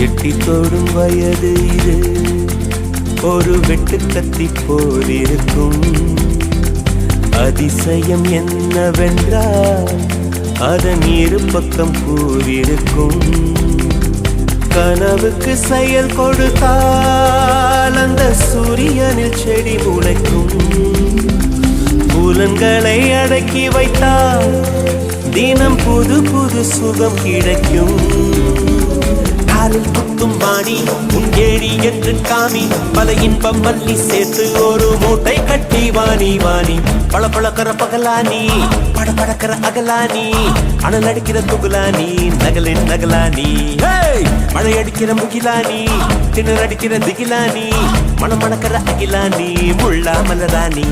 எட்டி தொடும் வயது இது ஒரு வெட்டுக்கத்தி போல் இருக்கும். அதிசயம் என்னவென்றால் அதன் இரு பக்கம் கூறியிருக்கும். கனவுக்கு செயல் கொடுத்தால் அந்த சூரியனில் செடி முளைக்கும். புலன்களை அடக்கி வைத்தால் தினம் புது புது சுகம் கிடைக்கும். காலில் குத்தும் வாணி உன் ஏழி என்று காமி பல இன்பம் மல்லி சேர்த்து ஒரு மூட்டை கட்டி வாணி வாணி பல பழக்கிற பகலானி பட படக்கிற அகலானி அனல் அடிக்கிற துகுலானி நகலின் நகலானி மழை அடிக்கிற முகிலானி திணற அடிக்கிற திகிலானி மனம் மணக்கிற அகிலானி முள்ளா மலரானி.